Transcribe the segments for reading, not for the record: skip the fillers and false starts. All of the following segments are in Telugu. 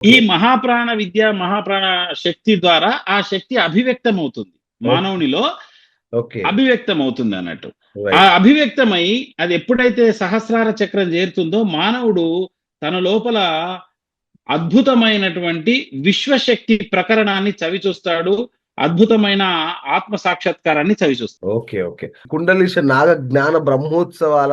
ఈ ఓకే. మహాప్రాణ విద్య, మహాప్రాణ శక్తి ద్వారా ఆ శక్తి అభివ్యక్తమవుతుంది. ఓకే. మానవునిలో ఓకే. అభివ్యక్తమవుతుందన్నట్టు. ఆ రైట్. అభివ్యక్తమై అది ఎప్పుడైతే సహస్రార చక్రం చేరుతుందో మానవుడు తన లోపల అద్భుతమైనటువంటి విశ్వశక్తి ప్రకరణాన్ని చవిచూస్తాడు. అద్భుతమైన ఆత్మ సాక్షాత్కారాన్ని చవిచూస్తాడు. ఓకే. ఓకే. కుండలీశ నాగ జ్ఞాన బ్రహ్మోత్సవాల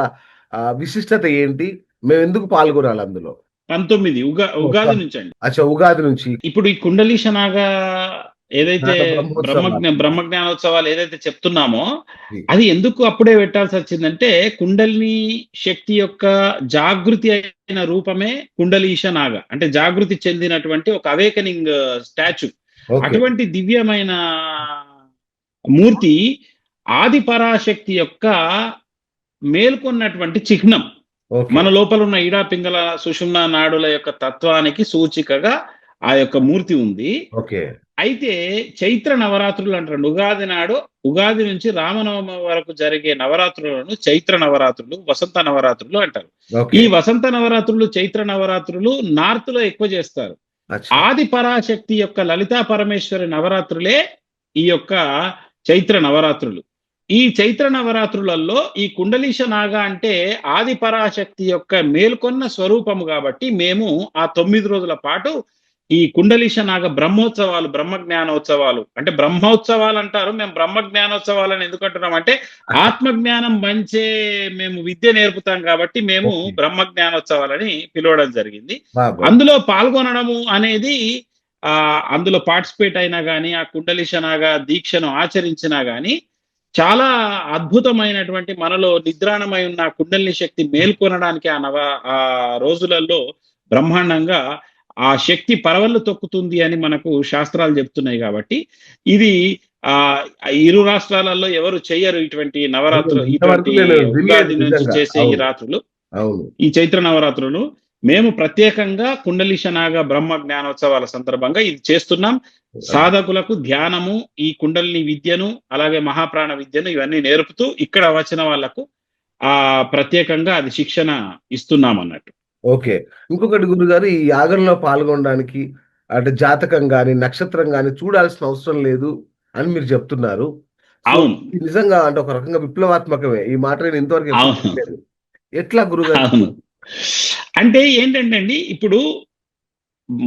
విశిష్టత ఏంటి? మేమెందుకు పాల్గొనాలి అందులో? 19 ఓహ్! ఉగాది నుంచండి. అచ్చా! ఉగాది నుంచి ఇప్పుడు ఈ కుండలీశనాగా ఏదైతే జ్ఞాన బ్రహ్మోత్సవాలు. బ్రహ్మజ్ఞానోత్సవాలు ఏదైతే చెప్తున్నామో, జీ. అది ఎందుకు అప్పుడే పెట్టాల్సొచ్చిందంటే, కుండలిని శక్తి యొక్క జాగృతి అయిన రూపమే కుండలీశ నాగ. అంటే జాగృతి చెందినటువంటి ఒక అవేకనింగ్ స్టాచ్యూ. ఓకే. అటువంటి దివ్యమైన మూర్తి ఆది పరాశక్తి యొక్క మేల్కొన్నటువంటి చిహ్నం. ఓకే. మన లోపల ఉన్న ఈడా పింగళ సుషుమ్న నాడుల యొక్క తత్వానికి సూచికగా ఆ యొక్క మూర్తి ఉంది. ఓకే. అయితే చైత్ర నవరాత్రులు అంటారండి. ఉగాది నాడు, ఉగాది నుంచి రామనవమి వరకు జరిగే నవరాత్రులను చైత్ర నవరాత్రులు, వసంత నవరాత్రులు అంటారు. ఈ ఓకే. వసంత నవరాత్రులు, చైత్ర నవరాత్రులు నార్త్ లో ఎక్కువ చేస్తారు. అచ్చా! ఆది పరాశక్తి యొక్క లలితా పరమేశ్వరి నవరాత్రులే ఈ యొక్క చైత్ర నవరాత్రులు. ఈ చైత్ర నవరాత్రులలో ఈ కుండలీశ నాగ అంటే ఆది పరాశక్తి యొక్క మేల్కొన్న స్వరూపము కాబట్టి మేము ఆ 9 రోజుల పాటు ఈ కుండలీశ నాగ బ్రహ్మోత్సవాలు, బ్రహ్మ జ్ఞానోత్సవాలు అంటే బ్రహ్మోత్సవాలు అంటారు. మేము బ్రహ్మ జ్ఞానోత్సవాలని ఎందుకు అంటున్నాం అంటే ఆత్మ జ్ఞానం పంచే మేము విద్య నేర్పుతాం కాబట్టి మేము ఓకే. బ్రహ్మ జ్ఞానోత్సవాలని పిలవడం జరిగింది. బాగా. అందులో పాల్గొనడము అనేది అందులో పార్టిసిపేట్ అయినా గానీ, ఆ కుండలీశ నాగ దీక్షను ఆచరించినా గానీ చాలా అద్భుతమైనటువంటి మనలో నిద్రాణమై ఉన్న కుండలిని శక్తి మేల్కొనడానికి ఆ రోజులలో బ్రహ్మాండంగా ఆ శక్తి పరవళ్ళు తొక్కుతుంది అని మనకు శాస్త్రాలు చెప్తున్నాయి కాబట్టి ఇది ఆ ఇరు రాష్ట్రాలలో ఎవరు చెయ్యరు ఇటువంటి అవునండి. ఇంతవరకు ఇటువంటి నేను వినలేదు ఉగాది నుంచి నిజంగా. చేసే ఈ అవును. రాత్రులు, అవును. ఈ చైత్ర నవరాత్రులు మేము ప్రత్యేకంగా కుండలీశ నాగ బ్రహ్మ జ్ఞానోత్సవాల సందర్భంగా ఇది చేస్తున్నాం. సాధకులకు ధ్యానము, ఈ కుండలిని విద్యను, అలాగే మహాప్రాణ విద్యను ఇవన్నీ నేర్పుతూ ఇక్కడ వచ్చిన వాళ్ళకు ప్రత్యేకంగా అది శిక్షణ ఇస్తున్నాం అన్నట్టు. ఓకే. ఇంకొకటి గురుగారు ఈ యాగంలో పాల్గొనడానికి అంటే జాతకం గాని, నక్షత్రం గాని చూడాల్సిన అవసరం లేదు అని మీరు చెప్తున్నారు. సో, అవును. ఇది నిజంగా అంటే ఒక రకంగా విప్లవాత్మకమే. ఈ మాట నేను ఇంతవరకు ఎప్పుడు అవును. వినలేదు. ఎట్లా గురుగారు? అవును. అంటే ఏంటంటే అండి, ఇప్పుడు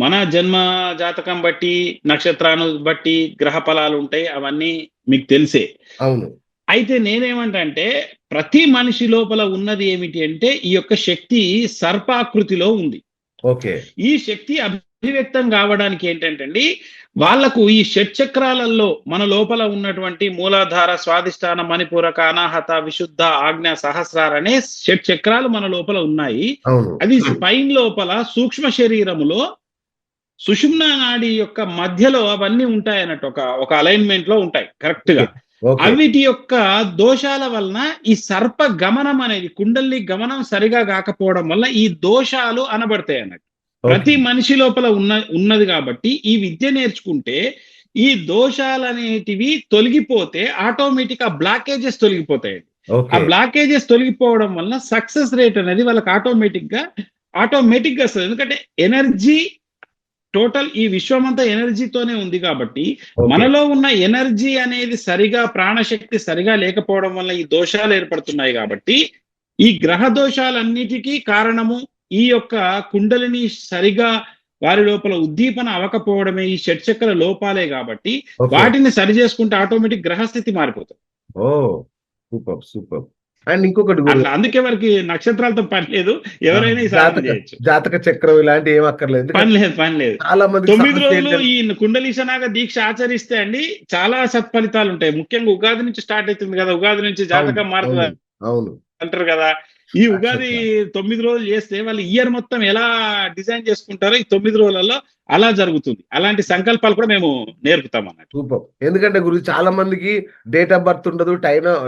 మన జన్మ జాతకం బట్టి, నక్షత్రాన్ని బట్టి గ్రహ ఫలాలుంటాయి. అవన్నీ మీకు తెలిసే. అవును. అయితే నేనేమంటా అంటే, ప్రతి మనిషి లోపల ఉన్నది ఏమిటి అంటే, ఈ యొక్క శక్తి సర్పాకృతిలో ఉంది. ఓకే. ఈ శక్తి అభివ్యక్తం కావడానికి ఏంటంటే అండి, వాళ్ళకు ఈ షట్చక్రాలలో మన లోపల ఉన్నటువంటి మూలాధార, స్వాదిష్టాన, మణిపూరక, అనాహత, విశుద్ధ, ఆజ్ఞ, సహస్రార అనే షట్చక్రాలు మన లోపల ఉన్నాయి. అవును. అది స్పైన్ లోపల సూక్ష్మ శరీరములో సుషుమ్నా నాడి యొక్క మధ్యలో అవన్నీ ఉంటాయన్నట్టు. ఒక అలైన్‌మెంట్‌లో ఉంటాయి కరెక్ట్‌గా. ఓకే. ఓకే. అవిటి యొక్క దోషాల వలన ఈ సర్ప గమనం అనేది కుండలిని గమనం సరిగా గాకపోవడం వల్ల ఈ దోషాలు అనబడతాయన్నట్టు. ఓకే. ప్రతి మనిషి లోపల ఉన్నది కాబట్టి ఈ విద్య నేర్చుకుంటే ఈ దోషాలనేటివి తొలగిపోతే ఆటోమేటిక్ ఆ బ్లాకేజెస్ తొలగిపోతాయండి. ఆ ఓకే. బ్లాకేజెస్ తొలగిపోవడం వలన సక్సెస్ రేట్ అనేది వాళ్ళకి ఆటోమేటిక్‌గా వస్తది. ఎందుకంటే ఎనర్జీ టోటల్ ఈ విశ్వమంతా ఎనర్జీతోనే ఉంది కాబట్టి, ఓకే. మనలో ఉన్న ఎనర్జీ అనేది సరిగా ప్రాణశక్తి సరిగా లేకపోవడం వల్ల ఈ దోషాలు ఏర్పడుతున్నాయి కాబట్టి, ఈ గ్రహ దోషాలన్నిటికీ కారణము ఈ యొక్క కుండలిని సరిగా వారి లోపల ఉద్దీపన అవ్వకపోవడమే ఈ షట్‌చక్ర లోపాలే కాబట్టి, ఓకే. వాటిని సరిజేసుకుంటే ఆటోమేటిక్ గ్రహస్థితి మారిపోతది. ఓహ్! సూపర్. సూపర్. అండ్ ఇంకొకటి అట్లా గురుగారు. అందుకే వారికి నక్షత్రాలతో పని లేదు. ఆ! ఎవరైనా ఈ సాధన జాతక చేయొచ్చు. జాతక చక్రం ఇలాంటివి ఏమి అక్కర్లేదు. పని ఎందుకంటే లేదు. పని లేదు. చాలా మందికి 9 సమస్య రోజులు ఏంటంటే ఈ కుండలీశనాగ దీక్ష ఆచరిస్తే అండి చాలా సత్ఫలితాలుంటాయి. ముఖ్యంగా ఉగాది నుంచి స్టార్ట్ అయితుంది గదా! ఉగాది నుంచి అవును. జాతకం మారుతది అవును. అవును. అంటారు గదా! ఈ ఉగాది అచ్చచ్చ! 9 రోజులు చేస్తే వాళ్ళు ఇయర్ మొత్తం ఎలా డిజైన్ చేసుకుంటారో ఈ 9 రోజులలో అలా జరుగుతుంది. అలాంటి సంకల్పాలు కూడా మేము నేర్పుతాం అన్నట్టు. సూపర్. ఎందుకంటే చాలా మందికి డేట్ ఆఫ్ బర్త్ ఉండదు.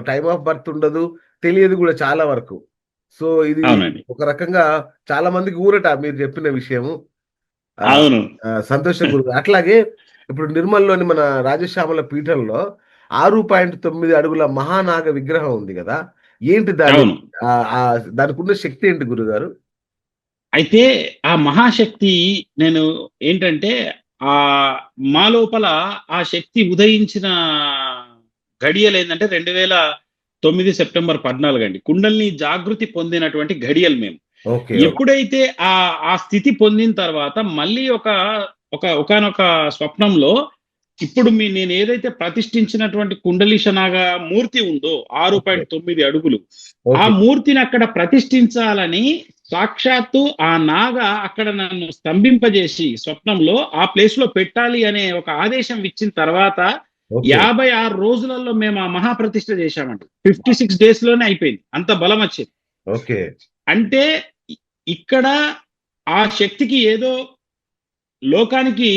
టైమ్ ఆఫ్ బర్త్ ఉండదు. తెలియదు గూడా చాలా వరకు. సో, ఇది అవునండి. ఒక రకంగా చాలా మందికి ఊరట మీరు చెప్పిన విషయము. ఆహ్, అవును. సంతోషం గురువు. అట్లాగే ఇప్పుడు నిర్మల్‌లోని మన రాజశ్యామల పీఠంలో 6.9 అడుగుల మహానాగ విగ్రహం ఉంది గదా! ఏంటి దాని అవును. దానికున్న శక్తి ఏంటి గురుగారు? అయితే ఆ మహాశక్తి నేను ఏంటంటే ఆ మా లోపల ఆ శక్తి ఉదయించిన ఘడియలు ఏంటంటే 2009 సెప్టెంబర్ 14 అండి. కుండల్ని జాగృతి పొందినటువంటి ఘడియలు మేము. ఓకే. ఎప్పుడైతే ఆ స్థితి పొందిన తర్వాత మళ్ళీ ఒకానొక స్వప్నంలో ఇప్పుడు నేను ఏదైతే ప్రతిష్ఠించినటువంటి కుండలీశనాగా మూర్తి ఉందో ఓకే. 6.9 అడుగులు, ఆ ఓకే. మూర్తిని అక్కడ ప్రతిష్ఠించాలని సాక్షాత్తు ఆ నాగ అక్కడ నన్ను స్తంభింపజేసి స్వప్నంలో ఆ ప్లేస్ లో పెట్టాలి అనే ఒక ఆదేశం ఇచ్చిన తర్వాత ఓకే. 56 రోజులలో మేము ఆ మహాప్రతిష్ఠ చేశామండి. 56 డేస్ లోనే అయిపోయింది. అంత బలం వచ్చింది. ఓకే. అంటే ఇక్కడ ఆ శక్తికి ఏదో లోకానికి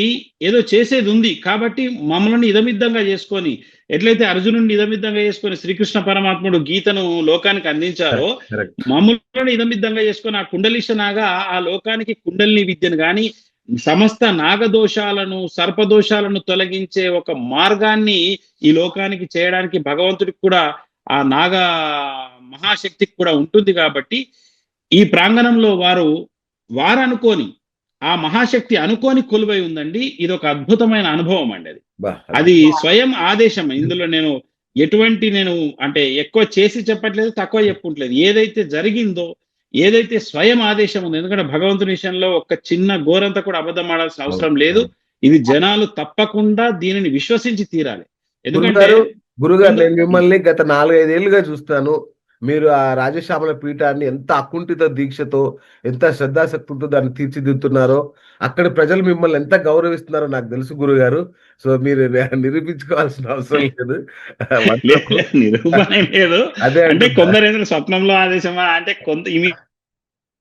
ఏదో చేసేది ఉంది కాబట్టి మమ్మల్ని ఇదమిద్దంగా చేసుకొని, ఎట్లయితే అర్జునుడిని ఇదమిద్దంగా చేసుకొని శ్రీకృష్ణ పరమాత్ముడు గీతను లోకానికి అందించారో, కరెక్ట్. కరెక్ట్. మమ్మల్ని ఇదమిద్దంగా చేసుకొని ఆ కుండలీశ నాగా ఆ లోకానికి కుండలిని విద్యను గాని సమస్త నాగదోషాలను సర్పదోషాలను తొలగించే ఒక మార్గాన్ని ఈ లోకానికి చేయడానికి భగవంతుడికి కూడా ఆ నాగ మహాశక్తికి కూడా ఉంటుంది కాబట్టి ఈ ప్రాంగణంలో వారనుకోని ఆ మహాశక్తి అనుకోని కొలువై ఉందండి. ఇది ఒక అద్భుతమైన అనుభవం అండి. అది స్వయం ఆదేశం. ఇందులో నేను ఎటువంటి అంటే ఎక్కువ చేసి చెప్పట్లేదు, తక్కువ చెప్పుకుంటలేదు. ఏదైతే జరిగిందో, ఏదైతే స్వయం ఆదేశం ఉందో, ఎందుకంటే భగవంతుని విషయంలో ఒక చిన్న గోరంతా కూడా అబద్ధం ఆడాల్సిన అవసరం లేదు. ఇది జనాలు తప్పకుండా దీనిని విశ్వసించి తీరాలి. ఎందుకంటే గురుగారు నేను మిమ్మల్ని గత 4-5 ఏళ్లుగా చూస్తాను. మీరు ఆ రాజశ్యామల పీఠాన్ని ఎంత అకుంఠిత దీక్షతో, ఎంత శ్రద్ధాశక్తులతో దాన్ని తీర్చిదిద్దుతున్నారో, అక్కడి ప్రజలు మిమ్మల్ని ఎంత గౌరవిస్తున్నారో నాకు తెలుసు గురుగారు. సో, మీరు నిరూపించుకోవాల్సిన అవసరం లేదు. నిరూపణ లేదు. అదే అంటే అంటున్నా. కొందరేంద్ర స్వప్నంలో ఆదేశమా అంటే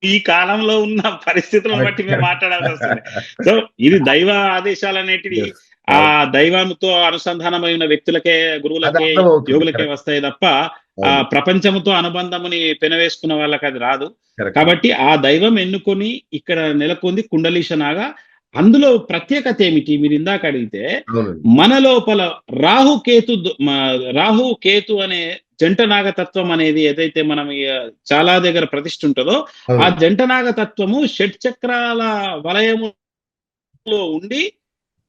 ఈ కాలంలో ఉన్న పరిస్థితులను బట్టి మేము మాట్లాడాల్సి వస్తుంది. సో ఇది దైవ ఆదేశాలు అనేటివి ఆ దైవంతో అనుసంధానమైన వ్యక్తులకే, గురువులకే, యోగులకే వస్తాయి తప్ప ఆ ప్రపంచముతో అనుబంధముని పెనవేసుకున్న వాళ్ళకి అది రాదు. కాబట్టి ఆ దైవం ఎన్నుకొని ఇక్కడ నెలకొంది కుండలీశ నాగా. అందులో ప్రత్యేకత ఏమిటి మీరు ఇందాక అడిగితే, మన లోపల రాహు కేతు అనే జంట నాగతత్వం అనేది ఏదైతే మనం చాలా దగ్గర ప్రతిష్ఠ ఉంటుందో ఆ జంట నాగతత్వము షట్చక్రాల వలయములో ఉండి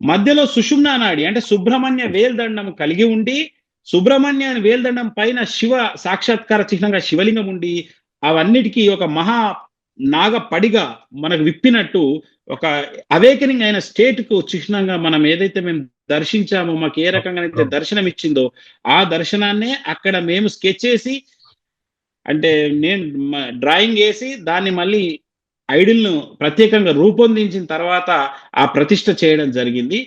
మధ్యలో సుషుమ్నా నాడి అంటే సుబ్రహ్మణ్య వేల్దండం కలిగి ఉండి, సుబ్రహ్మణ్య వేల్దండం పైన శివ సాక్షాత్కార చిహ్నంగా శివలింగం ఉండి, అవన్నిటికీ ఒక మహా నాగ పడిగా మనకు విప్పినట్టు ఒక అవేకనింగ్ అయిన స్టేట్ కు చిహ్నంగా మనం ఏదైతే మేము దర్శించామో, మాకు ఏ రకంగా అయితే దర్శనం ఇచ్చిందో ఆ దర్శనాన్నే అక్కడ మేము స్కెచ్ చేసి, అంటే నేను డ్రాయింగ్ వేసి దాన్ని మళ్ళీ ఐడిల్ను ప్రత్యేకంగా రూపొందించిన తర్వాత ఆ ప్రతిష్ఠ చేయడం జరిగింది.